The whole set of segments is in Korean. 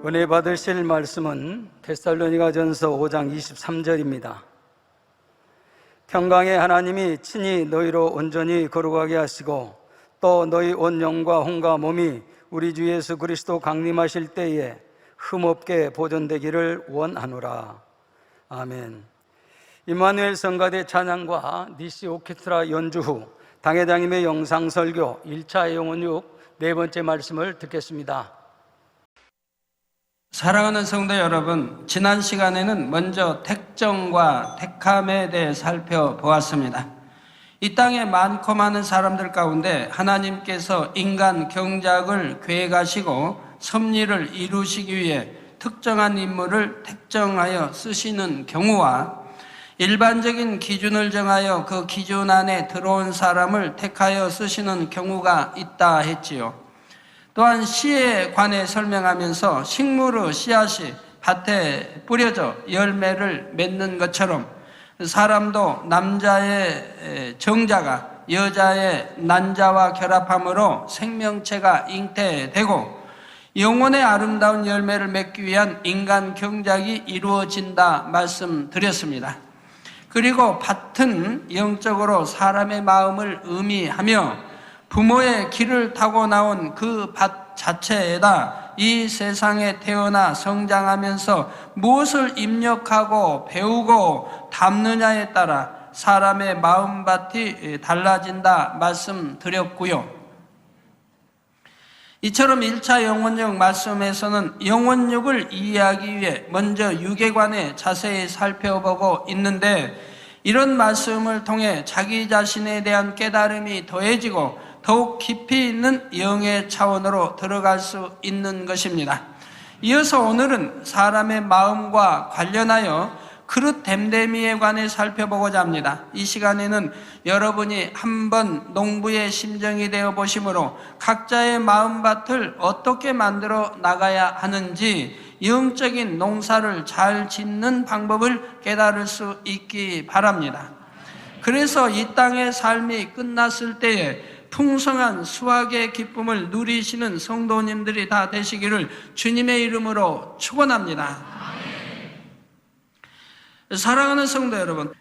은혜 받으실 말씀은 데살로니가전서 5장 23절입니다. 평강의 하나님이 친히 너희로 온전히 거룩하게 하시고 또 너희 온 영과 혼과 몸이 우리 주 예수 그리스도 강림하실 때에 흠없게 보존되기를 원하노라. 아멘. 임마누엘 성가대 찬양과 니시 오케스트라 연주 후 당회장님의 영상 설교 1차 영혼육 네 번째 말씀을 듣겠습니다. 사랑하는 성도 여러분, 지난 시간에는 먼저 택정과 택함에 대해 살펴보았습니다. 이 땅에 많고 많은 사람들 가운데 하나님께서 인간 경작을 계획하시고 섭리를 이루시기 위해 특정한 인물을 택정하여 쓰시는 경우와 일반적인 기준을 정하여 그 기준 안에 들어온 사람을 택하여 쓰시는 경우가 있다 했지요. 또한 씨에 관해 설명하면서 식물의 씨앗이 밭에 뿌려져 열매를 맺는 것처럼 사람도 남자의 정자가 여자의 난자와 결합함으로 생명체가 잉태되고 영혼의 아름다운 열매를 맺기 위한 인간 경작이 이루어진다 말씀드렸습니다. 그리고 밭은 영적으로 사람의 마음을 의미하며 부모의 길을 타고 나온 그 밭 자체에다 이 세상에 태어나 성장하면서 무엇을 입력하고 배우고 담느냐에 따라 사람의 마음밭이 달라진다 말씀드렸고요. 이처럼 1차 영혼육 말씀에서는 영혼육을 이해하기 위해 먼저 육에 관해 자세히 살펴보고 있는데 이런 말씀을 통해 자기 자신에 대한 깨달음이 더해지고 더욱 깊이 있는 영의 차원으로 들어갈 수 있는 것입니다. 이어서 오늘은 사람의 마음과 관련하여 그릇 댐댐이에 관해 살펴보고자 합니다. 이 시간에는 여러분이 한번 농부의 심정이 되어 보심으로 각자의 마음밭을 어떻게 만들어 나가야 하는지 영적인 농사를 잘 짓는 방법을 깨달을 수 있기 바랍니다. 그래서 이 땅의 삶이 끝났을 때에 풍성한 수확의 기쁨을 누리시는 성도님들이 다 되시기를 주님의 이름으로 축원합니다. 사랑하는 성도 여러분,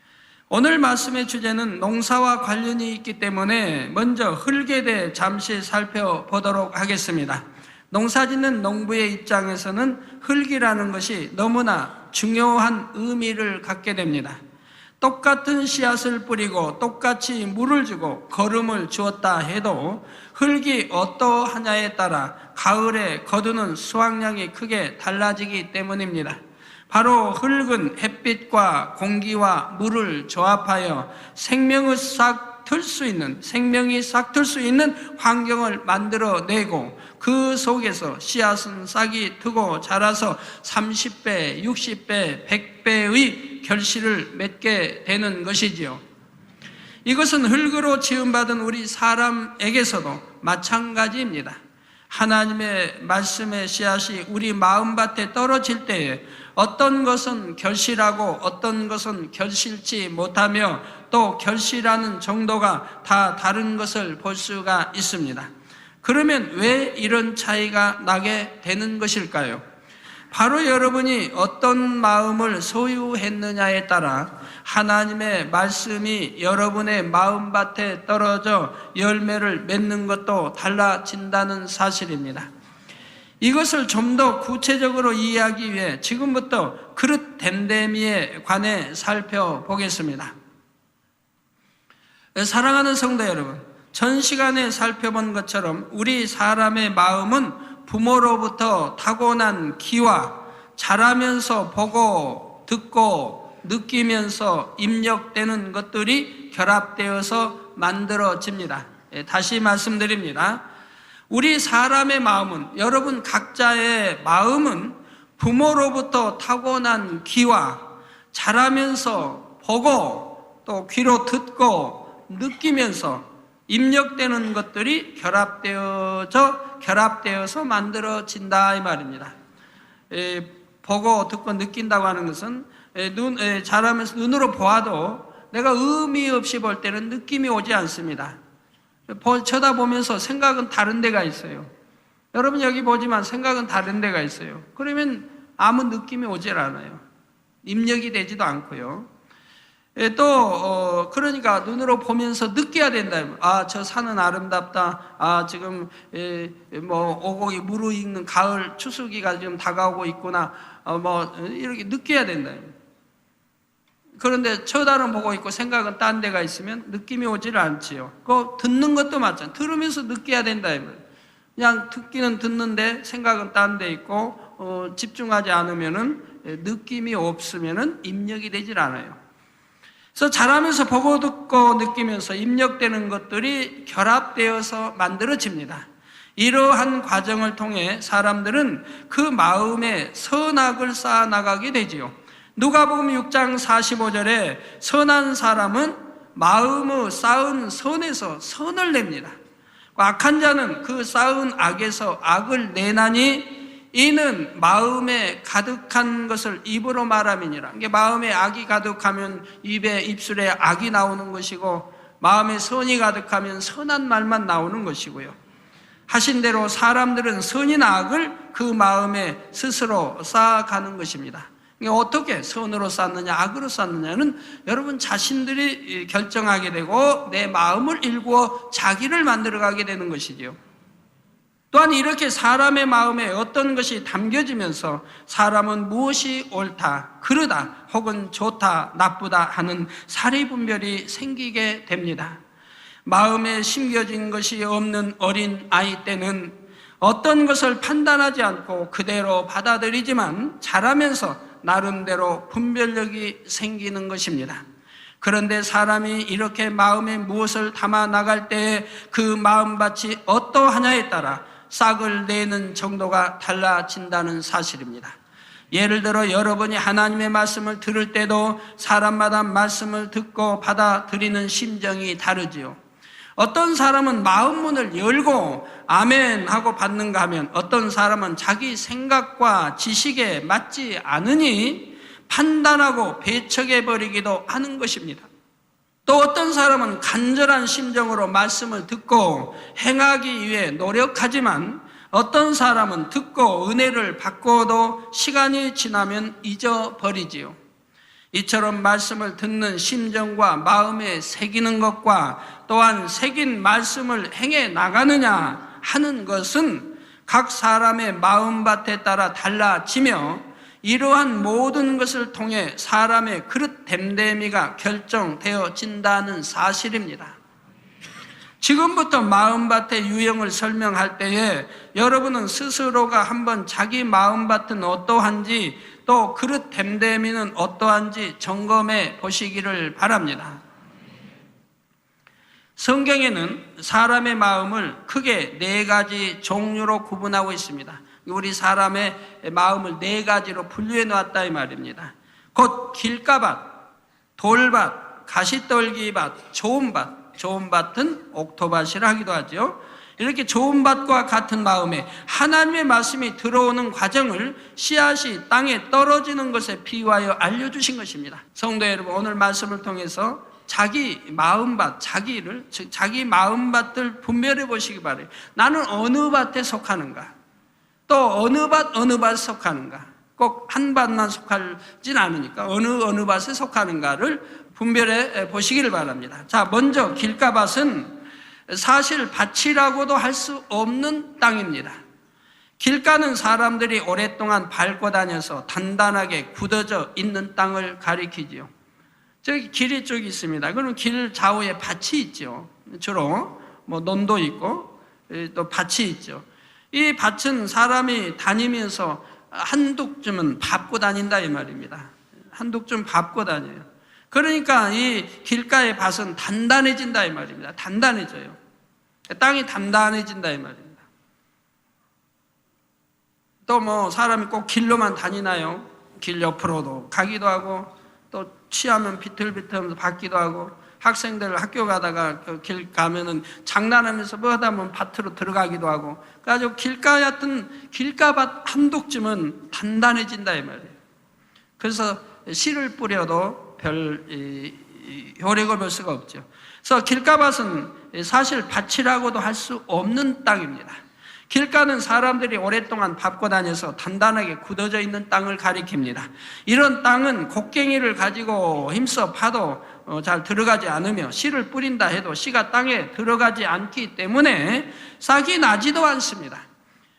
오늘 말씀의 주제는 농사와 관련이 있기 때문에 먼저 흙에 대해 잠시 살펴보도록 하겠습니다. 농사짓는 농부의 입장에서는 흙이라는 것이 너무나 중요한 의미를 갖게 됩니다. 똑같은 씨앗을 뿌리고 똑같이 물을 주고 거름을 주었다 해도 흙이 어떠하냐에 따라 가을에 거두는 수확량이 크게 달라지기 때문입니다. 바로 흙은 햇빛과 공기와 물을 조합하여 생명이 싹 틀 수 있는 환경을 만들어내고 그 속에서 씨앗은 싹이 트고 자라서 30배, 60배, 100배의 결실을 맺게 되는 것이지요. 이것은 흙으로 지음받은 우리 사람에게서도 마찬가지입니다. 하나님의 말씀의 씨앗이 우리 마음밭에 떨어질 때에 어떤 것은 결실하고 어떤 것은 결실치 못하며 또 결실하는 정도가 다 다른 것을 볼 수가 있습니다. 그러면 왜 이런 차이가 나게 되는 것일까요? 바로 여러분이 어떤 마음을 소유했느냐에 따라 하나님의 말씀이 여러분의 마음밭에 떨어져 열매를 맺는 것도 달라진다는 사실입니다. 이것을 좀 더 구체적으로 이해하기 위해 지금부터 그릇 댐댐이에 관해 살펴보겠습니다. 사랑하는 성도 여러분, 전 시간에 살펴본 것처럼 우리 사람의 마음은 부모로부터 타고난 기와 자라면서 보고 듣고 느끼면서 입력되는 것들이 결합되어서 만들어집니다. 다시 말씀드립니다. 우리 사람의 마음은, 여러분 각자의 마음은 부모로부터 타고난 기와 자라면서 보고 또 귀로 듣고 느끼면서 입력되는 것들이 결합되어서 만들어진다 이 말입니다. 보고 듣고 느낀다고 하는 것은 자라면서 눈으로 보아도 내가 의미 없이 볼 때는 느낌이 오지 않습니다. 쳐다보면서 생각은 다른 데가 있어요. 여러분 여기 보지만 생각은 다른 데가 있어요. 그러면 아무 느낌이 오질 않아요. 입력이 되지도 않고요. 그러니까 눈으로 보면서 느껴야 된다. 아, 저 산은 아름답다. 아, 지금 오곡이 무르익는 가을 추수기가 지금 다가오고 있구나. 이렇게 느껴야 된다. 그런데 쳐다는 보고 있고 생각은 딴 데가 있으면 느낌이 오질 않지요. 듣는 것도 마찬가지. 들으면서 느껴야 된다. 그냥 듣기는 듣는데 생각은 딴 데 있고 집중하지 않으면은 느낌이 없으면은 입력이 되질 않아요. 그래서 자라면서 보고 듣고 느끼면서 입력되는 것들이 결합되어서 만들어집니다. 이러한 과정을 통해 사람들은 그 마음에 선악을 쌓아나가게 되지요. 누가복음 6장 45절에 선한 사람은 마음의 쌓은 선에서 선을 냅니다. 악한 자는 그 쌓은 악에서 악을 내나니 이는 마음에 가득한 것을 입으로 말함이니라. 이게 마음에 악이 가득하면 입술에 악이 나오는 것이고, 마음에 선이 가득하면 선한 말만 나오는 것이고요. 하신 대로 사람들은 선이나 악을 그 마음에 스스로 쌓아가는 것입니다. 어떻게 선으로 쌓느냐 악으로 쌓느냐는 여러분 자신들이 결정하게 되고 내 마음을 일구어 자기를 만들어가게 되는 것이지요. 또한 이렇게 사람의 마음에 어떤 것이 담겨지면서 사람은 무엇이 옳다, 그르다, 혹은 좋다, 나쁘다 하는 사리분별이 생기게 됩니다. 마음에 심겨진 것이 없는 어린 아이 때는 어떤 것을 판단하지 않고 그대로 받아들이지만 자라면서 나름대로 분별력이 생기는 것입니다. 그런데 사람이 이렇게 마음에 무엇을 담아 나갈 때에 그 마음밭이 어떠하냐에 따라 싹을 내는 정도가 달라진다는 사실입니다. 예를 들어 여러분이 하나님의 말씀을 들을 때도 사람마다 말씀을 듣고 받아들이는 심정이 다르지요. 어떤 사람은 마음문을 열고 아멘 하고 받는가 하면 어떤 사람은 자기 생각과 지식에 맞지 않으니 판단하고 배척해버리기도 하는 것입니다. 또 어떤 사람은 간절한 심정으로 말씀을 듣고 행하기 위해 노력하지만 어떤 사람은 듣고 은혜를 받고도 시간이 지나면 잊어버리지요. 이처럼 말씀을 듣는 심정과 마음에 새기는 것과 또한 새긴 말씀을 행해 나가느냐 하는 것은 각 사람의 마음밭에 따라 달라지며 이러한 모든 것을 통해 사람의 그릇 됨됨이가 결정되어진다는 사실입니다. 지금부터 마음밭의 유형을 설명할 때에 여러분은 스스로가 한번 자기 마음밭은 어떠한지 또 그릇 됨됨이는 어떠한지 점검해 보시기를 바랍니다. 성경에는 사람의 마음을 크게 4가지 종류로 구분하고 있습니다. 우리 사람의 마음을 4가지로 분류해 놓았다 이 말입니다. 곧 길가밭, 돌밭, 가시떨기밭, 좋은 밭. 좋은 밭은 옥토밭이라 하기도 하죠. 이렇게 좋은 밭과 같은 마음에 하나님의 말씀이 들어오는 과정을 씨앗이 땅에 떨어지는 것에 비유하여 알려주신 것입니다. 성도 여러분, 오늘 말씀을 통해서 자기 마음밭, 자기 마음밭을 분별해 보시기 바라요. 나는 어느 밭에 속하는가? 또 어느 밭에 속하는가? 꼭 한 밭만 속하진 않으니까 어느 밭에 속하는가를 분별해 보시기를 바랍니다. 자, 먼저 길가밭은 사실 밭이라고도 할 수 없는 땅입니다. 길가는 사람들이 오랫동안 밟고 다녀서 단단하게 굳어져 있는 땅을 가리키지요. 저기 길이 쭉 있습니다. 그럼 길 좌우에 밭이 있죠. 주로 논도 있고 또 밭이 있죠. 이 밭은 사람이 다니면서 한둑쯤은 밟고 다닌다 이 말입니다. 한둑쯤 밟고 다녀요. 그러니까 이 길가의 밭은 단단해진다 이 말입니다. 단단해져요. 땅이 단단해진다 이 말입니다. 또 사람이 꼭 길로만 다니나요? 길 옆으로도 가기도 하고 또 취하면 비틀비틀하면서 받기도 하고 학생들 학교 가다가 그 길 가면은 장난하면서 하다 보면 밭으로 들어가기도 하고 그래가지고 길가밭 한독쯤은 단단해진다 이 말이에요. 그래서 씨를 뿌려도 별 효력을 볼 수가 없죠. 그래서 길가밭은 사실 밭이라고도 할 수 없는 땅입니다. 길가는 사람들이 오랫동안 밟고 다녀서 단단하게 굳어져 있는 땅을 가리킵니다. 이런 땅은 곡괭이를 가지고 힘써 파도 잘 들어가지 않으며 씨를 뿌린다 해도 씨가 땅에 들어가지 않기 때문에 싹이 나지도 않습니다.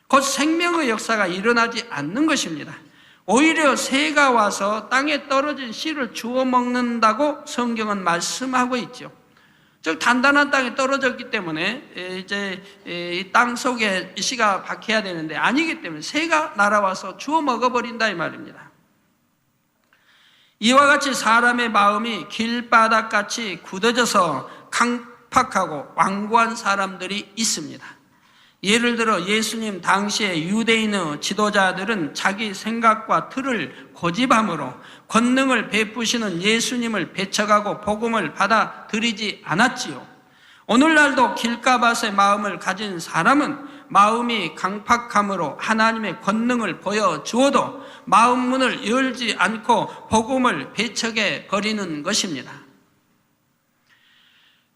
곧 생명의 역사가 일어나지 않는 것입니다. 오히려 새가 와서 땅에 떨어진 씨를 주워 먹는다고 성경은 말씀하고 있죠. 즉 단단한 땅에 떨어졌기 때문에 이제 이 땅 속에 씨가 박혀야 되는데 아니기 때문에 새가 날아와서 주워 먹어버린다 이 말입니다. 이와 같이 사람의 마음이 길바닥같이 굳어져서 강팍하고 완고한 사람들이 있습니다. 예를 들어 예수님 당시의 유대인의 지도자들은 자기 생각과 틀을 고집함으로 권능을 베푸시는 예수님을 배척하고 복음을 받아들이지 않았지요. 오늘날도 길가밭의 마음을 가진 사람은 마음이 강팍함으로 하나님의 권능을 보여주어도 마음 문을 열지 않고 복음을 배척해 버리는 것입니다.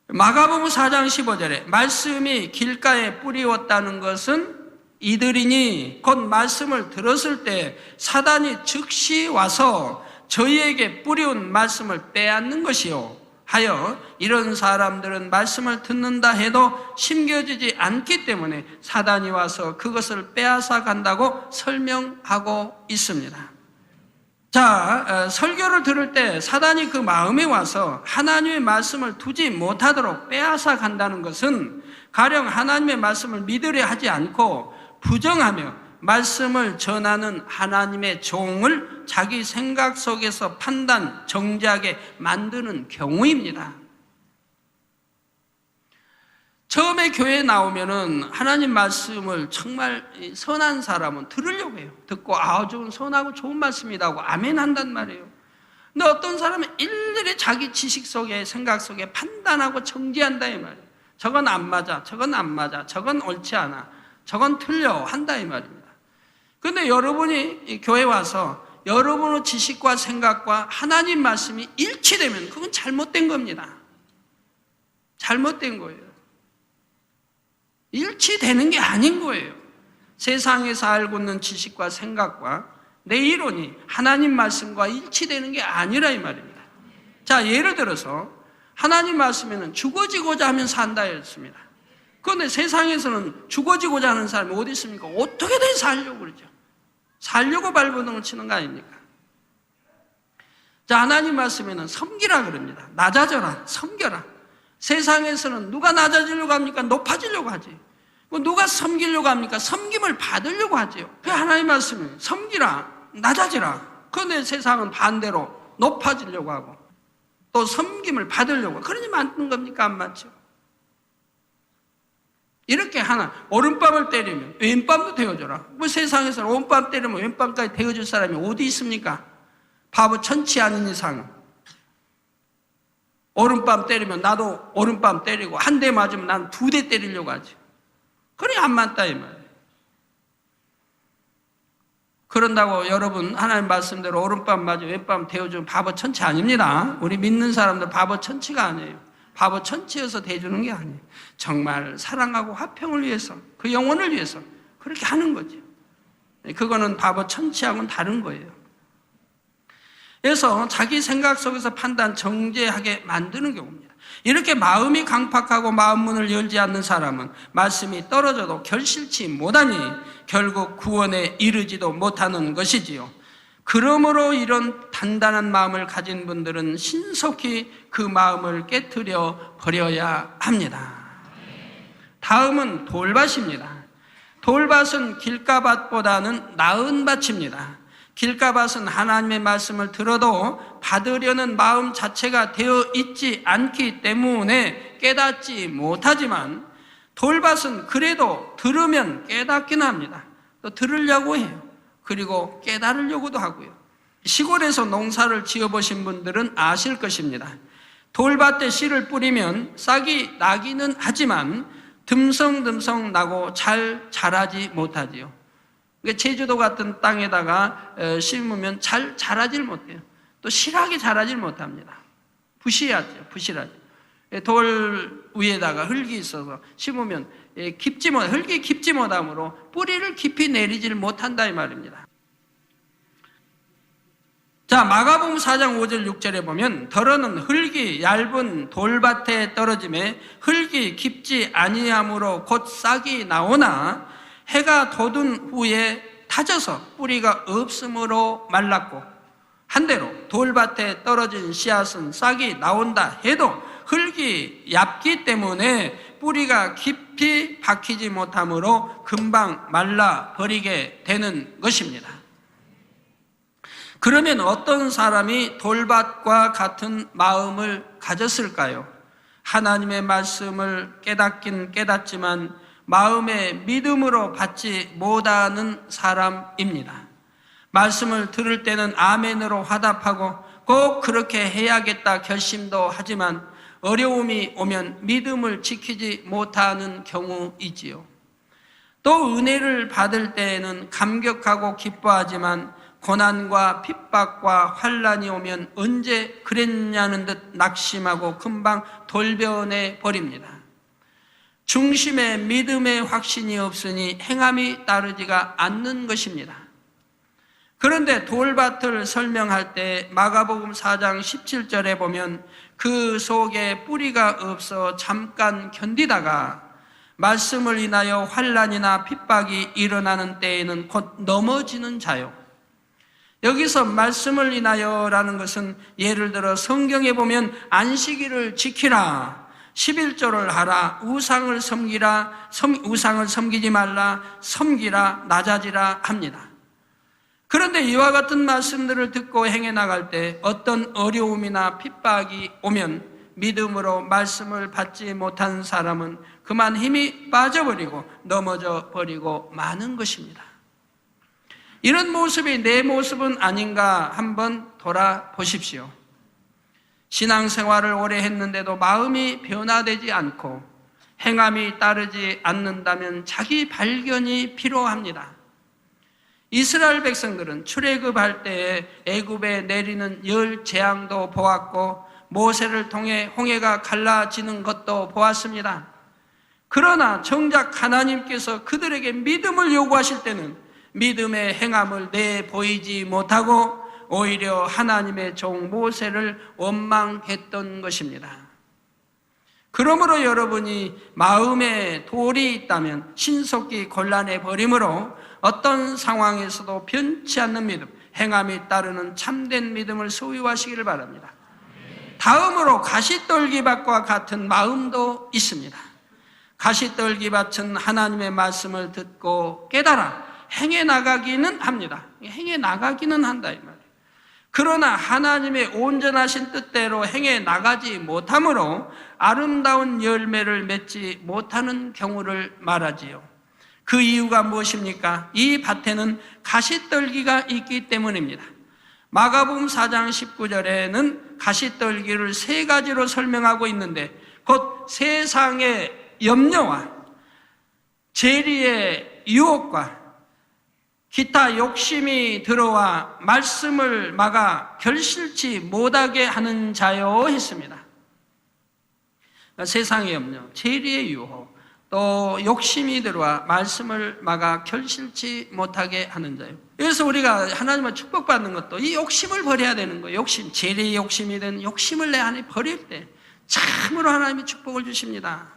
마가복음 4장 15절에 말씀이 길가에 뿌리웠다는 것은 이들이니 곧 말씀을 들었을 때 사단이 즉시 와서 저희에게 뿌리운 말씀을 빼앗는 것이요 하여 이런 사람들은 말씀을 듣는다 해도 심겨지지 않기 때문에 사단이 와서 그것을 빼앗아 간다고 설명하고 있습니다. 자, 설교를 들을 때 사단이 그 마음에 와서 하나님의 말씀을 두지 못하도록 빼앗아 간다는 것은 가령 하나님의 말씀을 믿으려 하지 않고 부정하며 말씀을 전하는 하나님의 종을 자기 생각 속에서 판단, 정죄하게 만드는 경우입니다. 처음에 교회에 나오면은 하나님 말씀을 정말 선한 사람은 들으려고 해요. 듣고 아주 선하고 좋은 말씀이다 하고 아멘 한단 말이에요. 근데 어떤 사람은 일일이 자기 지식 속에 생각 속에 판단하고 정죄한다 이 말이에요. 저건 안 맞아, 저건 안 맞아, 저건 옳지 않아, 저건 틀려 한다 이 말입니다. 그런데 여러분이 교회 와서 여러분의 지식과 생각과 하나님 말씀이 일치되면 그건 잘못된 겁니다. 잘못된 거예요. 일치되는 게 아닌 거예요. 세상에서 알고 있는 지식과 생각과 내 이론이 하나님 말씀과 일치되는 게 아니라 이 말입니다. 자, 예를 들어서 하나님 말씀에는 죽어지고자 하면 산다 했습니다. 그런데 세상에서는 죽어지고자 하는 사람이 어디 있습니까? 어떻게든 살려고 그러죠. 살려고 발버둥을 치는 거 아닙니까? 자, 하나님 말씀에는 섬기라 그럽니다. 낮아져라, 섬겨라. 세상에서는 누가 낮아지려고 합니까? 높아지려고 하지. 누가 섬기려고 합니까? 섬김을 받으려고 하지요. 그 하나님 말씀이 섬기라, 낮아지라. 그런데 세상은 반대로 높아지려고 하고 또 섬김을 받으려고. 그러니 맞는 겁니까? 안 맞죠? 이렇게 하나 오른밤을 때리면 왼밤도 데워줘라. 뭐 세상에서는 오른밤 때리면 왼밤까지 데워줄 사람이 어디 있습니까? 바보 천치 아닌 이상 오른밤 때리면 나도 오른밤 때리고 한 대 맞으면 난 2대 때리려고 하지. 그러니 안 맞다 이 말이에요. 그런다고 여러분 하나님 말씀대로 오른밤 맞으면 왼밤 데워주면 바보 천치 아닙니다. 우리 믿는 사람들 바보 천치가 아니에요. 바보 천치여서 대주는 게 아니에요. 정말 사랑하고 화평을 위해서 그 영혼을 위해서 그렇게 하는 거죠. 그거는 바보 천치하고는 다른 거예요. 그래서 자기 생각 속에서 판단 정죄하게 만드는 경우입니다. 이렇게 마음이 강팍하고 마음 문을 열지 않는 사람은 말씀이 떨어져도 결실치 못하니 결국 구원에 이르지도 못하는 것이지요. 그러므로 이런 단단한 마음을 가진 분들은 신속히 그 마음을 깨트려 버려야 합니다. 다음은 돌밭입니다. 돌밭은 길가밭보다는 나은 밭입니다. 길가밭은 하나님의 말씀을 들어도 받으려는 마음 자체가 되어 있지 않기 때문에 깨닫지 못하지만 돌밭은 그래도 들으면 깨닫긴 합니다. 또 들으려고 해요. 그리고 깨달으려고도 하고요. 시골에서 농사를 지어보신 분들은 아실 것입니다. 돌밭에 씨를 뿌리면 싹이 나기는 하지만 듬성듬성 나고 잘 자라지 못하지요. 제주도 같은 땅에다가 심으면 잘 자라질 못해요. 또 실하게 자라질 못합니다. 부실하죠. 부실하죠. 돌 위에다가 흙이 있어서 심으면 흙이 깊지 못하므로 뿌리를 깊이 내리질 못한다 이 말입니다. 자, 마가복음 4장 5절 6절에 보면 더러는 흙이 얇은 돌밭에 떨어짐에 흙이 깊지 아니하므로 곧 싹이 나오나 해가 돋은 후에 타져서 뿌리가 없으므로 말랐고, 한대로 돌밭에 떨어진 씨앗은 싹이 나온다 해도 흙이 얇기 때문에 뿌리가 깊이 박히지 못하므로 금방 말라버리게 되는 것입니다. 그러면 어떤 사람이 돌밭과 같은 마음을 가졌을까요? 하나님의 말씀을 깨닫긴 깨닫지만 마음의 믿음으로 받지 못하는 사람입니다. 말씀을 들을 때는 아멘으로 화답하고 꼭 그렇게 해야겠다 결심도 하지만 어려움이 오면 믿음을 지키지 못하는 경우이지요. 또 은혜를 받을 때에는 감격하고 기뻐하지만 고난과 핍박과 환난이 오면 언제 그랬냐는 듯 낙심하고 금방 돌변해 버립니다. 중심에 믿음의 확신이 없으니 행함이 따르지가 않는 것입니다. 그런데 돌밭을 설명할 때 마가복음 4장 17절에 보면 그 속에 뿌리가 없어 잠깐 견디다가 말씀을 인하여 환난이나 핍박이 일어나는 때에는 곧 넘어지는 자요. 여기서 말씀을 인하여라는 것은 예를 들어 성경에 보면 안식일을 지키라, 11조를 하라, 우상을 섬기라, 우상을 섬기지 말라, 섬기라, 낮아지라 합니다. 그런데 이와 같은 말씀들을 듣고 행해 나갈 때 어떤 어려움이나 핍박이 오면 믿음으로 말씀을 받지 못한 사람은 그만 힘이 빠져버리고 넘어져 버리고 마는 것입니다. 이런 모습이 내 모습은 아닌가 한번 돌아보십시오. 신앙생활을 오래 했는데도 마음이 변화되지 않고 행함이 따르지 않는다면 자기 발견이 필요합니다. 이스라엘 백성들은 출애굽할 때에 애굽에 내리는 열 재앙도 보았고 모세를 통해 홍해가 갈라지는 것도 보았습니다. 그러나 정작 하나님께서 그들에게 믿음을 요구하실 때는 믿음의 행함을 내보이지 못하고 오히려 하나님의 종 모세를 원망했던 것입니다. 그러므로 여러분이 마음에 돌이 있다면 신속히 곤란해 버림으로 어떤 상황에서도 변치 않는 믿음, 행함이 따르는 참된 믿음을 소유하시기를 바랍니다. 다음으로 가시떨기밭과 같은 마음도 있습니다. 가시떨기밭은 하나님의 말씀을 듣고 깨달아 행해 나가기는 합니다. 행해 나가기는 한다 이 말이에요. 그러나 하나님의 온전하신 뜻대로 행해 나가지 못함으로 아름다운 열매를 맺지 못하는 경우를 말하지요. 그 이유가 무엇입니까? 이 밭에는 가시떨기가 있기 때문입니다. 마가복음 4장 19절에는 가시떨기를 세 가지로 설명하고 있는데 곧 세상의 염려와 재리의 유혹과 기타 욕심이 들어와 말씀을 막아 결실치 못하게 하는 자요 했습니다. 세상의 염려, 재리의 유혹, 또 욕심이 들어와 말씀을 막아 결실치 못하게 하는 자요. 그래서 우리가 하나님을 축복받는 것도 이 욕심을 버려야 되는 거예요. 욕심, 재리의 욕심이든 욕심을 내 안에 버릴 때 참으로 하나님이 축복을 주십니다.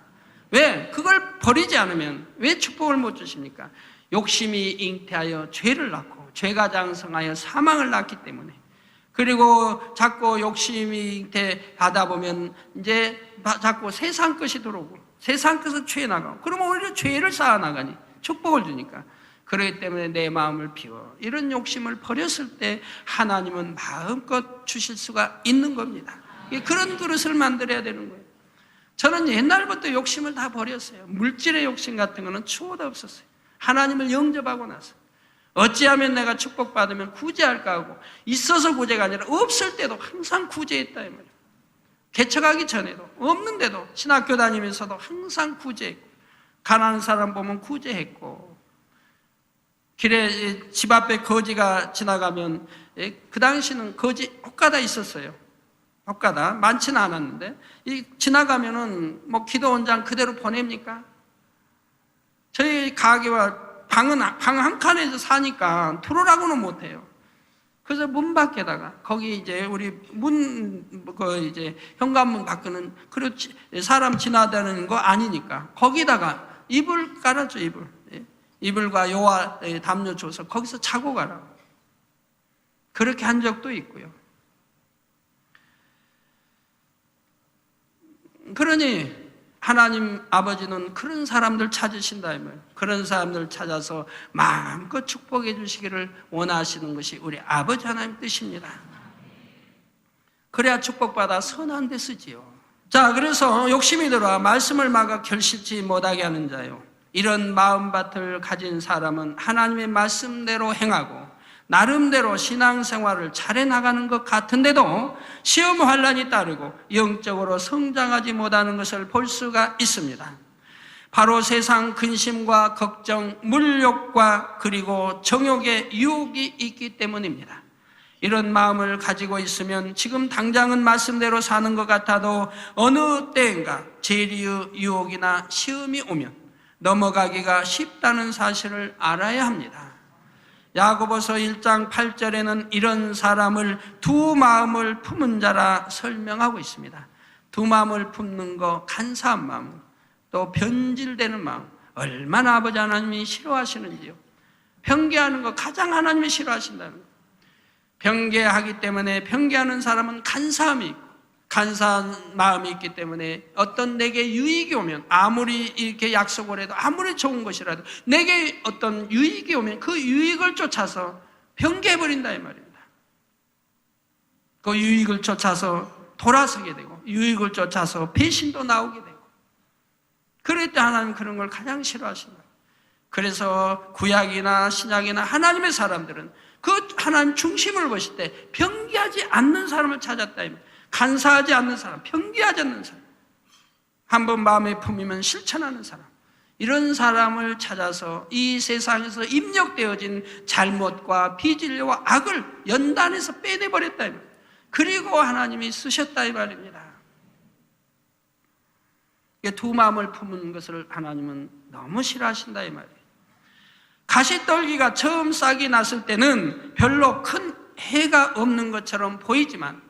왜? 그걸 버리지 않으면 왜 축복을 못 주십니까? 욕심이 잉태하여 죄를 낳고 죄가 장성하여 사망을 낳기 때문에, 그리고 자꾸 욕심이 잉태하다 보면 이제 자꾸 세상 것이 들어오고 세상 것은 죄에 나가고 그러면 오히려 죄를 쌓아나가니 축복을 주니까, 그렇기 때문에 내 마음을 비워 이런 욕심을 버렸을 때 하나님은 마음껏 주실 수가 있는 겁니다. 그런 그릇을 만들어야 되는 거예요. 저는 옛날부터 욕심을 다 버렸어요. 물질의 욕심 같은 거는 추호도 없었어요. 하나님을 영접하고 나서 어찌하면 내가 축복받으면 구제할까 하고, 있어서 구제가 아니라 없을 때도 항상 구제했다 이 말이에요. 개척하기 전에도 없는데도 신학교 다니면서도 항상 구제했고, 가난한 사람 보면 구제했고, 길에 집 앞에 거지가 지나가면 그 당시는 거지 혹가다 있었어요. 효과다. 많지는 않았는데, 지나가면은 뭐 기도원장 그대로 보냅니까? 저희 가게와 방 한 칸에서 사니까 들어오라고는 못해요. 그래서 문 밖에다가, 거기 이제 우리 이제 현관문 밖에는, 그렇지, 사람 지나다니는 거 아니니까, 거기다가 이불 깔았죠, 이불. 이불과 요와 담요 줘서 거기서 자고 가라고. 그렇게 한 적도 있고요. 그러니 하나님 아버지는 그런 사람들 찾으신다 이 말이에요. 그런 사람들 찾아서 마음껏 축복해 주시기를 원하시는 것이 우리 아버지 하나님 뜻입니다. 그래야 축복받아 선한 데 쓰지요. 자, 그래서 욕심이 들어와 말씀을 막아 결실치 못하게 하는 자요, 이런 마음밭을 가진 사람은 하나님의 말씀대로 행하고 나름대로 신앙생활을 잘해 나가는 것 같은데도 시험 환난이 따르고 영적으로 성장하지 못하는 것을 볼 수가 있습니다. 바로 세상 근심과 걱정, 물욕과 그리고 정욕의 유혹이 있기 때문입니다. 이런 마음을 가지고 있으면 지금 당장은 말씀대로 사는 것 같아도 어느 때인가 재리의 유혹이나 시험이 오면 넘어가기가 쉽다는 사실을 알아야 합니다. 야고보서 1장 8절에는 이런 사람을 두 마음을 품은 자라 설명하고 있습니다. 두 마음을 품는 거, 간사한 마음, 또 변질되는 마음, 얼마나 아버지 하나님이 싫어하시는지요. 변개하는 거 가장 하나님이 싫어하신다는 거. 변개하기 때문에, 변개하는 사람은 간사함이 있고 간사한 마음이 있기 때문에 어떤 내게 유익이 오면, 아무리 이렇게 약속을 해도, 아무리 좋은 것이라도 내게 어떤 유익이 오면 그 유익을 쫓아서 변개해버린다 이 말입니다. 그 유익을 쫓아서 돌아서게 되고, 유익을 쫓아서 배신도 나오게 되고, 그럴 때 하나님 그런 걸 가장 싫어하신다. 그래서 구약이나 신약이나 하나님의 사람들은 그 하나님 중심을 보실 때 변개하지 않는 사람을 찾았다 이 말입니다. 간사하지 않는 사람, 편기하지 않는 사람, 한번 마음에 품으면 실천하는 사람, 이런 사람을 찾아서 이 세상에서 입력되어진 잘못과 비진리와 악을 연단해서 빼내버렸다 이 말입니다. 그리고 하나님이 쓰셨다 이 말입니다. 두 마음을 품은 것을 하나님은 너무 싫어하신다 이 말이에요. 가시떨기가 처음 싹이 났을 때는 별로 큰 해가 없는 것처럼 보이지만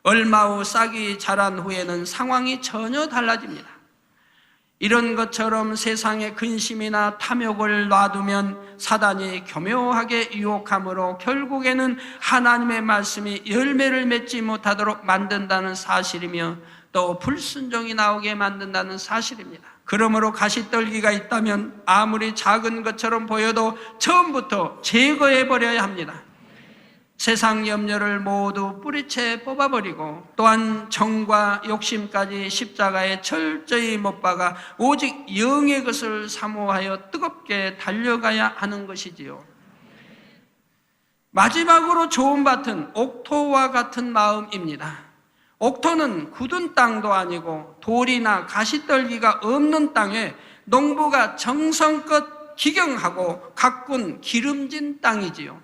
얼마 후 싹이 자란 후에는 상황이 전혀 달라집니다. 이런 것처럼 세상의 근심이나 탐욕을 놔두면 사단이 교묘하게 유혹함으로 결국에는 하나님의 말씀이 열매를 맺지 못하도록 만든다는 사실이며 또 불순종이 나오게 만든다는 사실입니다. 그러므로 가시떨기가 있다면 아무리 작은 것처럼 보여도 처음부터 제거해버려야 합니다. 세상 염려를 모두 뿌리채 뽑아버리고 또한 정과 욕심까지 십자가에 철저히 못 박아 오직 영의 것을 사모하여 뜨겁게 달려가야 하는 것이지요. 마지막으로 좋은 밭은 옥토와 같은 마음입니다. 옥토는 굳은 땅도 아니고 돌이나 가시떨기가 없는 땅에 농부가 정성껏 기경하고 가꾼 기름진 땅이지요.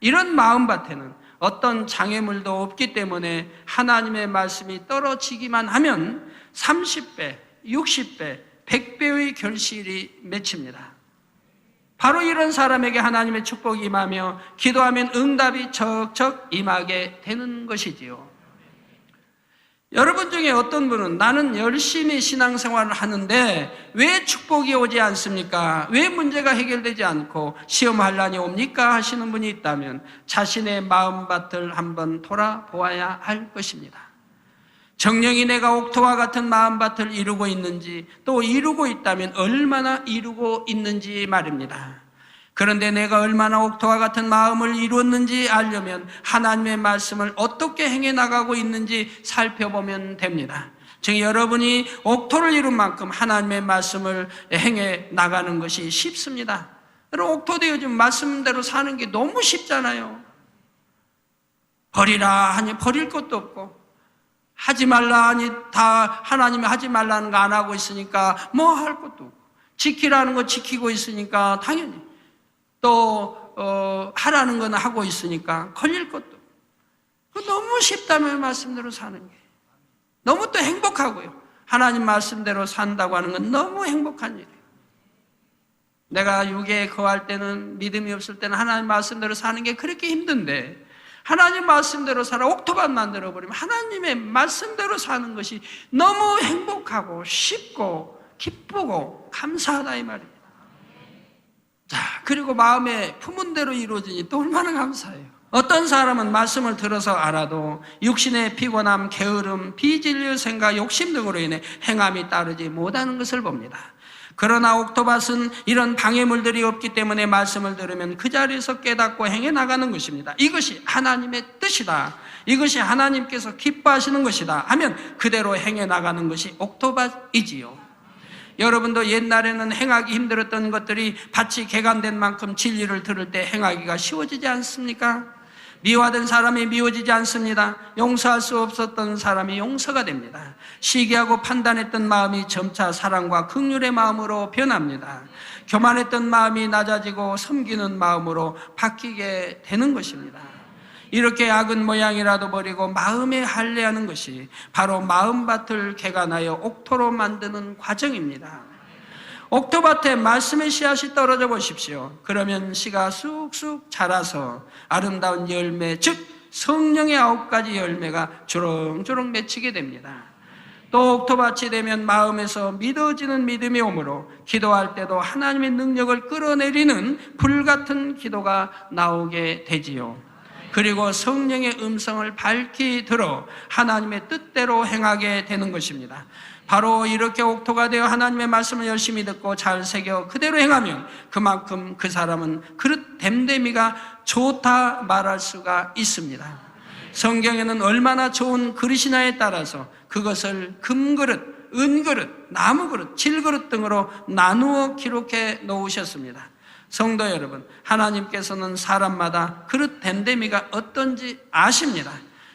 이런 마음밭에는 어떤 장애물도 없기 때문에 하나님의 말씀이 떨어지기만 하면 30배, 60배, 100배의 결실이 맺힙니다. 바로 이런 사람에게 하나님의 축복이 임하며 기도하면 응답이 척척 임하게 되는 것이지요. 여러분 중에 어떤 분은 나는 열심히 신앙생활을 하는데 왜 축복이 오지 않습니까? 왜 문제가 해결되지 않고 시험 환난이 옵니까? 하시는 분이 있다면 자신의 마음밭을 한번 돌아보아야 할 것입니다. 정령이 내가 옥토와 같은 마음밭을 이루고 있는지, 또 이루고 있다면 얼마나 이루고 있는지 말입니다. 그런데 내가 얼마나 옥토와 같은 마음을 이루었는지 알려면 하나님의 말씀을 어떻게 행해 나가고 있는지 살펴보면 됩니다. 즉 여러분이 옥토를 이룬 만큼 하나님의 말씀을 행해 나가는 것이 쉽습니다. 여러분 옥토되어진 말씀대로 사는 게 너무 쉽잖아요. 버리라 하니 버릴 것도 없고, 하지 말라 하니 다 하나님이 하지 말라는 거 안 하고 있으니까 뭐 할 것도 없고, 지키라는 거 지키고 있으니까 당연히 또 하라는 건 하고 있으니까 걸릴 것도 없고, 너무 쉽다면 말씀대로 사는 게. 너무 또 행복하고요. 하나님 말씀대로 산다고 하는 건 너무 행복한 일이에요. 내가 육에 거할 때는, 믿음이 없을 때는 하나님 말씀대로 사는 게 그렇게 힘든데, 하나님 말씀대로 살아 옥토밭 만들어버리면 하나님의 말씀대로 사는 것이 너무 행복하고 쉽고 기쁘고 감사하다 이 말입니다. 자, 그리고 마음에 품은 대로 이루어지니 또 얼마나 감사해요. 어떤 사람은 말씀을 들어서 알아도 육신의 피곤함, 게으름, 비진리의 생각, 욕심 등으로 인해 행함이 따르지 못하는 것을 봅니다. 그러나 옥토밭은 이런 방해물들이 없기 때문에 말씀을 들으면 그 자리에서 깨닫고 행해 나가는 것입니다. 이것이 하나님의 뜻이다, 이것이 하나님께서 기뻐하시는 것이다 하면 그대로 행해 나가는 것이 옥토밭이지요. 여러분도 옛날에는 행하기 힘들었던 것들이 밭이 개간된 만큼 진리를 들을 때 행하기가 쉬워지지 않습니까? 미워하던 사람이 미워지지 않습니다. 용서할 수 없었던 사람이 용서가 됩니다. 시기하고 판단했던 마음이 점차 사랑과 긍휼의 마음으로 변합니다. 교만했던 마음이 낮아지고 섬기는 마음으로 바뀌게 되는 것입니다. 이렇게 악은 모양이라도 버리고 마음에 할례하는 것이 바로 마음밭을 개간하여 옥토로 만드는 과정입니다. 옥토밭에 말씀의 씨앗이 떨어져 보십시오. 그러면 씨가 쑥쑥 자라서 아름다운 열매, 즉 성령의 9가지 열매가 주렁주렁 맺히게 됩니다. 또 옥토밭이 되면 마음에서 믿어지는 믿음이 오므로 기도할 때도 하나님의 능력을 끌어내리는 불같은 기도가 나오게 되지요. 그리고 성령의 음성을 밝히 들어 하나님의 뜻대로 행하게 되는 것입니다. 바로 이렇게 옥토가 되어 하나님의 말씀을 열심히 듣고 잘 새겨 그대로 행하면 그만큼 그 사람은 그릇 됨됨이가 좋다 말할 수가 있습니다. 성경에는 얼마나 좋은 그릇이냐에 따라서 그것을 금그릇, 은그릇, 나무그릇, 질그릇 등으로 나누어 기록해 놓으셨습니다. 성도 여러분, 하나님께서는 사람마다 그릇 됨됨이가 어떤지 아십니다.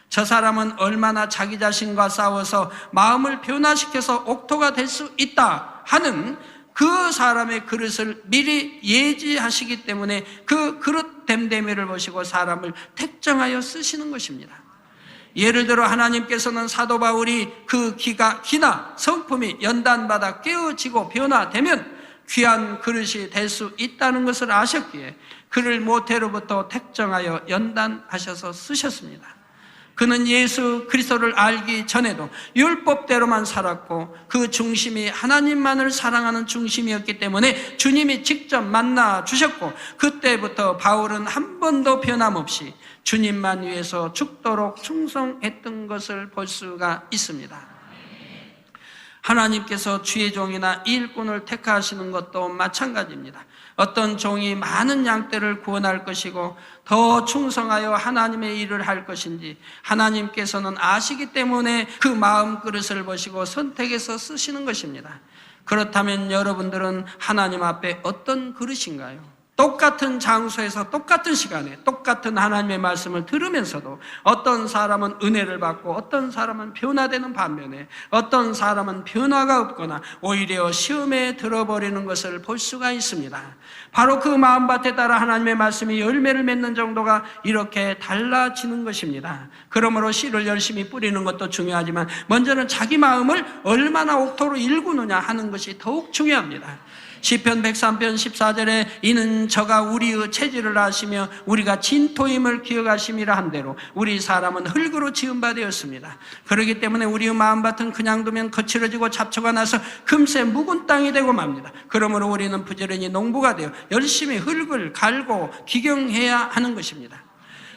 저 사람은 얼마나 자기 자신과 싸워서 마음을 변화시켜서 옥토가 될 수 있다 하는 그 사람의 그릇을 미리 예지하시기 때문에 그 그릇 됨됨이를 보시고 사람을 택정하여 쓰시는 것입니다. 예를 들어 하나님께서는 사도 바울이 그 기나 성품이 연단받아 깨어지고 변화되면 귀한 그릇이 될 수 있다는 것을 아셨기에 그를 모태로부터 택정하여 연단하셔서 쓰셨습니다. 그는 예수 그리스도를 알기 전에도 율법대로만 살았고 그 중심이 하나님만을 사랑하는 중심이었기 때문에 주님이 직접 만나 주셨고 그때부터 바울은 한 번도 변함없이 주님만 위해서 죽도록 충성했던 것을 볼 수가 있습니다. 하나님께서 주의 종이나 일꾼을 택하시는 것도 마찬가지입니다. 어떤 종이 많은 양떼를 구원할 것이고 더 충성하여 하나님의 일을 할 것인지 하나님께서는 아시기 때문에 그 마음 그릇을 보시고 선택해서 쓰시는 것입니다. 그렇다면 여러분들은 하나님 앞에 어떤 그릇인가요? 똑같은 장소에서 똑같은 시간에 똑같은 하나님의 말씀을 들으면서도 어떤 사람은 은혜를 받고 어떤 사람은 변화되는 반면에 어떤 사람은 변화가 없거나 오히려 시험에 들어버리는 것을 볼 수가 있습니다. 바로 그 마음밭에 따라 하나님의 말씀이 열매를 맺는 정도가 이렇게 달라지는 것입니다. 그러므로 씨를 열심히 뿌리는 것도 중요하지만 먼저는 자기 마음을 얼마나 옥토로 일구느냐 하는 것이 더욱 중요합니다. 시편 103편 14절에 이는 저가 우리의 체질을 아시며 우리가 진토임을 기억하심이라 한 대로 우리 사람은 흙으로 지은 바 되었습니다. 그렇기 때문에 우리의 마음밭은 그냥 두면 거칠어지고 잡초가 나서 금세 묵은 땅이 되고 맙니다. 그러므로 우리는 부지런히 농부가 되어 열심히 흙을 갈고 기경해야 하는 것입니다.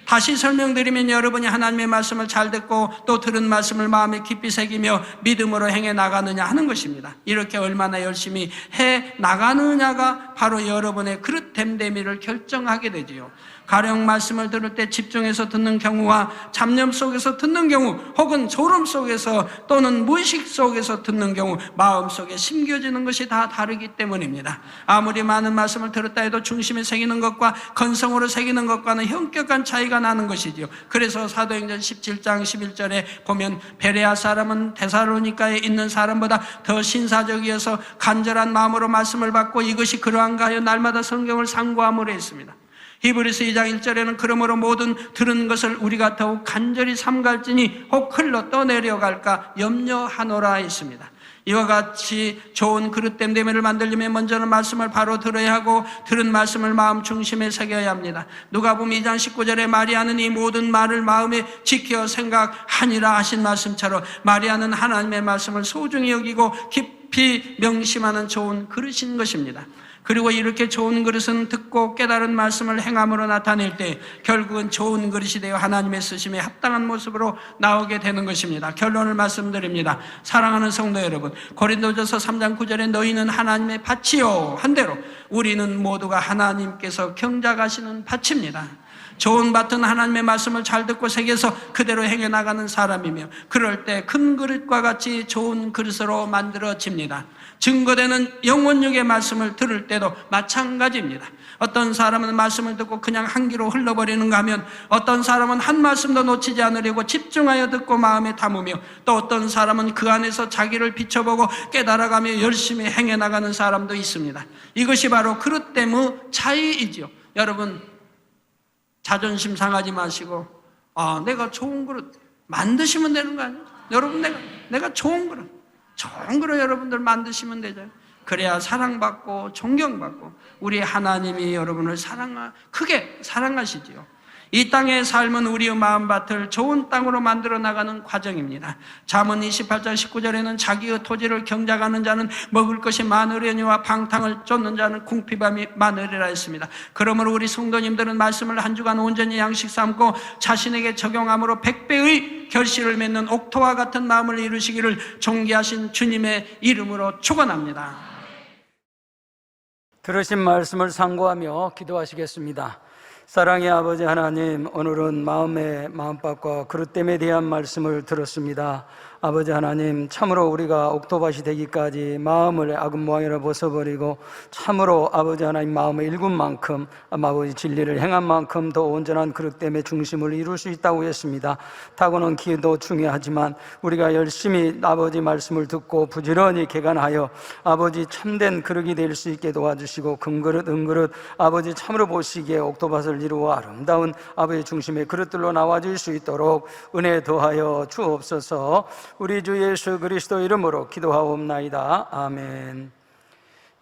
다시 설명드리면 여러분이 하나님의 말씀을 잘 듣고 또 들은 말씀을 마음에 깊이 새기며 믿음으로 행해 나가느냐 하는 것입니다. 이렇게 얼마나 열심히 해 나가느냐가 바로 여러분의 그릇 됨됨이를 결정하게 되지요. 가령 말씀을 들을 때 집중해서 듣는 경우와 잡념 속에서 듣는 경우 혹은 졸음 속에서 또는 무의식 속에서 듣는 경우 마음속에 심겨지는 것이 다 다르기 때문입니다. 아무리 많은 말씀을 들었다 해도 중심에 새기는 것과 건성으로 새기는 것과는 현격한 차이가 나는 것이지요. 그래서 사도행전 17장 11절에 보면 베레아 사람은 데살로니가에 있는 사람보다 더 신사적이어서 간절한 마음으로 말씀을 받고 이것이 그러한가 하여 날마다 성경을 상고함으로 했습니다. 히브리서 2장 1절에는 그러므로 모든 들은 것을 우리가 더욱 간절히 삼갈지니 혹 흘러 떠내려갈까 염려하노라 했습니다. 이와 같이 좋은 그릇된 대면을 만들려면 먼저는 말씀을 바로 들어야 하고 들은 말씀을 마음 중심에 새겨야 합니다. 누가복음 2장 19절에 마리아는 이 모든 말을 마음에 지켜 생각하니라 하신 말씀처럼 마리아는 하나님의 말씀을 소중히 여기고 깊이 명심하는 좋은 그릇인 것입니다. 그리고 이렇게 좋은 그릇은 듣고 깨달은 말씀을 행함으로 나타낼 때 결국은 좋은 그릇이 되어 하나님의 쓰심에 합당한 모습으로 나오게 되는 것입니다. 결론을 말씀드립니다. 사랑하는 성도 여러분, 고린도전서 3장 9절에 너희는 하나님의 밭이요 한대로 우리는 모두가 하나님께서 경작하시는 밭입니다. 좋은 밭은 하나님의 말씀을 잘 듣고 새겨서 그대로 행해나가는 사람이며 그럴 때 큰 그릇과 같이 좋은 그릇으로 만들어집니다. 증거되는 영원육의 말씀을 들을 때도 마찬가지입니다. 어떤 사람은 말씀을 듣고 그냥 한 귀로 흘러버리는가 하면 어떤 사람은 한 말씀도 놓치지 않으려고 집중하여 듣고 마음에 담으며 또 어떤 사람은 그 안에서 자기를 비춰보고 깨달아가며 열심히 행해나가는 사람도 있습니다. 이것이 바로 그릇됨의 차이이죠. 여러분, 자존심 상하지 마시고 내가 좋은 그릇 만드시면 되는 거 아니에요? 여러분, 내가 좋은 그릇 여러분들 만드시면 되죠. 그래야 사랑받고 존경받고 우리 하나님이 여러분을 크게 사랑하시지요. 이 땅의 삶은 우리의 마음밭을 좋은 땅으로 만들어 나가는 과정입니다. 잠언 28장 19절에는 자기의 토지를 경작하는 자는 먹을 것이 많으려니와 방탕을 쫓는 자는 궁핍함이 많으리라 했습니다. 그러므로 우리 성도님들은 말씀을 한 주간 온전히 양식 삼고 자신에게 적용함으로 100배의 결실을 맺는 옥토와 같은 마음을 이루시기를 존귀하신 주님의 이름으로 축원합니다. 들으신 말씀을 상고하며 기도하시겠습니다. 사랑의 아버지 하나님, 오늘은 마음밭과 그릇됨에 대한 말씀을 들었습니다. 아버지 하나님, 참으로 우리가 옥토밭이 되기까지 마음을 아금모양이라 벗어버리고 참으로 아버지 하나님 마음을 읽은 만큼 아버지 진리를 행한 만큼 더 온전한 그릇됨의 중심을 이룰 수 있다고 했습니다. 타고난 기도 중요하지만 우리가 열심히 아버지 말씀을 듣고 부지런히 개간하여 아버지 참된 그릇이 될 수 있게 도와주시고 금그릇 은그릇 아버지 참으로 보시기에 옥토밭을 이루어 아름다운 아버지 중심의 그릇들로 나와줄 수 있도록 은혜 더하여 주옵소서. 우리 주 예수 그리스도 이름으로 기도하옵나이다. 아멘.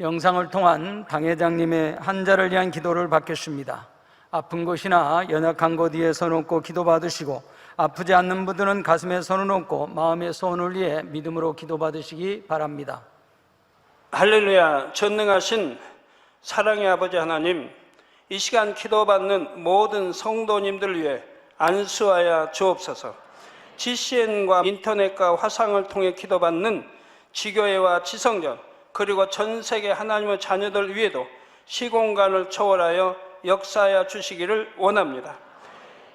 영상을 통한 당회장님의 환자를 위한 기도를 받겠습니다. 아픈 곳이나 연약한 곳 위에 손 얹고 기도받으시고 아프지 않는 분들은 가슴에 손을 얹고 마음의 소원을 위해 믿음으로 기도받으시기 바랍니다. 할렐루야. 전능하신 사랑의 아버지 하나님, 이 시간 기도받는 모든 성도님들 위해 안수하여 주옵소서. GCN과 인터넷과 화상을 통해 기도받는 지교회와 지성전 그리고 전 세계 하나님의 자녀들 위에도 시공간을 초월하여 역사하여 주시기를 원합니다.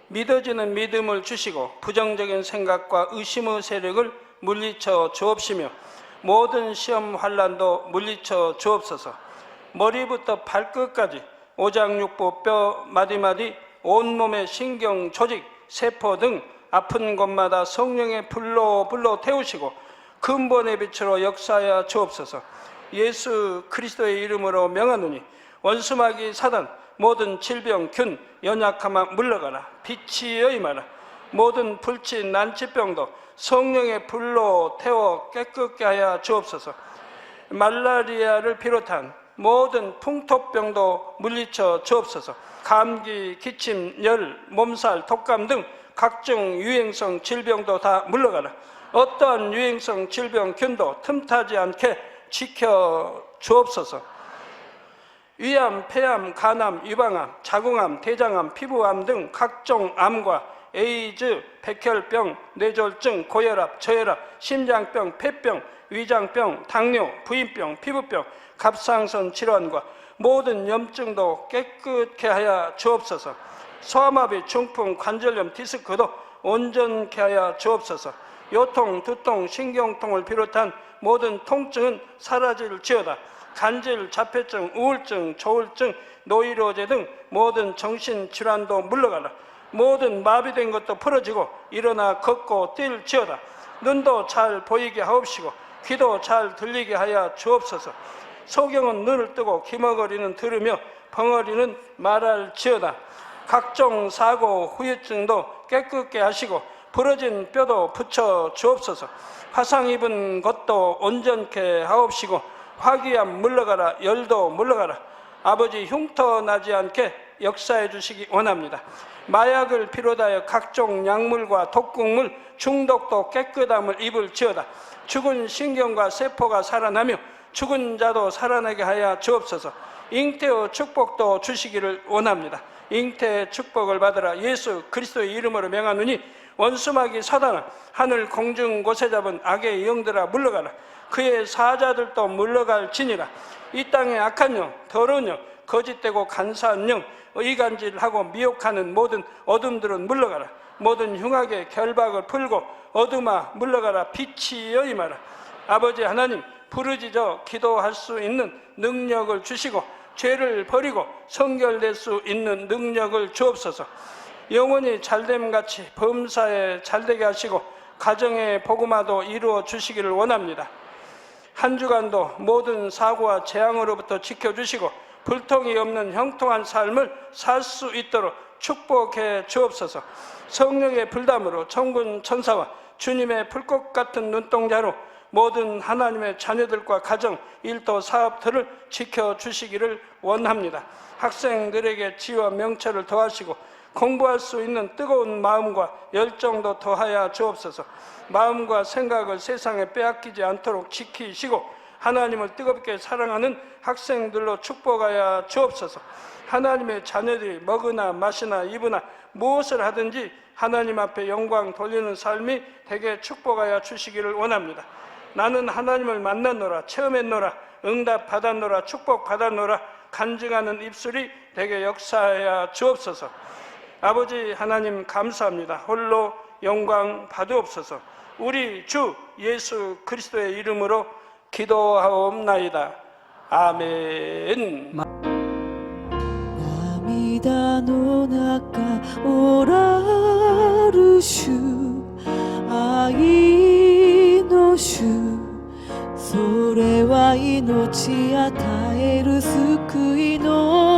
믿어지는 믿음을 주시고 부정적인 생각과 의심의 세력을 물리쳐 주옵시며 모든 시험 환난도 물리쳐 주옵소서. 머리부터 발끝까지 오장육부 뼈 마디마디 온몸의 신경 조직 세포 등 아픈 곳마다 성령의 불로 태우시고 근본의 빛으로 역사하여 주옵소서. 예수 그리스도의 이름으로 명하노니 원수마귀 사단 모든 질병 균 연약함아 물러가라. 빛이여 임하라. 모든 불치 난치병도 성령의 불로 태워 깨끗게 하여 주옵소서. 말라리아를 비롯한 모든 풍토병도 물리쳐 주옵소서. 감기, 기침, 열, 몸살, 독감 등 각종 유행성 질병도 다 물러가라. 어떠한 유행성 질병 균도 틈타지 않게 지켜 주옵소서. 위암, 폐암, 간암, 유방암, 자궁암, 대장암, 피부암 등 각종 암과 에이즈, 백혈병, 뇌졸중, 고혈압, 저혈압, 심장병, 폐병, 위장병, 당뇨, 부인병, 피부병, 갑상선 질환과 모든 염증도 깨끗게 하여 주옵소서. 소아마비, 중풍, 관절염, 디스크도 온전케 하여 주옵소서. 요통, 두통, 신경통을 비롯한 모든 통증은 사라질지어다. 간질, 자폐증, 우울증, 조울증, 노이로제 등 모든 정신질환도 물러가라. 모든 마비된 것도 풀어지고 일어나 걷고 뛸지어다. 눈도 잘 보이게 하옵시고 귀도 잘 들리게 하여 주옵소서. 소경은 눈을 뜨고 기머거리는 들으며 벙어리는 말할지어다. 각종 사고 후유증도 깨끗게 하시고 부러진 뼈도 붙여 주옵소서. 화상 입은 것도 온전케 하옵시고 화기암 물러가라, 열도 물러가라. 아버지 흉터 나지 않게 역사해 주시기 원합니다. 마약을 비롯하여 각종 약물과 독극물 중독도 깨끗함을 입을지어다. 죽은 신경과 세포가 살아나며 죽은 자도 살아나게 하여 주옵소서. 잉태의 축복도 주시기를 원합니다. 잉태의 축복을 받으라. 예수 그리스도의 이름으로 명하노니 원수마귀 사단아, 하늘 공중 곳에 잡은 악의 영들아 물러가라. 그의 사자들도 물러갈지니라. 이 땅의 악한 영, 더러운 영, 거짓되고 간사한 영, 의간질하고 미혹하는 모든 어둠들은 물러가라. 모든 흉악의 결박을 풀고 어둠아 물러가라. 빛이여 임하라. 아버지 하나님, 부르짖어 기도할 수 있는 능력을 주시고 죄를 버리고 성결될 수 있는 능력을 주옵소서. 영원히 잘됨같이 범사에 잘되게 하시고 가정의 복음화도 이루어 주시기를 원합니다. 한 주간도 모든 사고와 재앙으로부터 지켜주시고 불통이 없는 형통한 삶을 살 수 있도록 축복해 주옵소서. 성령의 불담으로 천군 천사와 주님의 불꽃 같은 눈동자로 모든 하나님의 자녀들과 가정, 일도, 사업들을 지켜주시기를 원합니다. 학생들에게 지혜와 명철을 더하시고 공부할 수 있는 뜨거운 마음과 열정도 더하여 주옵소서. 마음과 생각을 세상에 빼앗기지 않도록 지키시고 하나님을 뜨겁게 사랑하는 학생들로 축복하여 주옵소서. 하나님의 자녀들이 먹으나 마시나 입으나 무엇을 하든지 하나님 앞에 영광 돌리는 삶이 되게 축복하여 주시기를 원합니다. 나는 하나님을 만났노라, 체험했노라, 응답 받았노라, 축복 받았노라 간증하는 입술이 되게 역사하여 주옵소서. 아버지 하나님 감사합니다. 홀로 영광 받으옵소서. 우리 주 예수 그리스도의 이름으로 기도하옵나이다. 아멘. 涙の中おらる主愛の主それは命与える救いの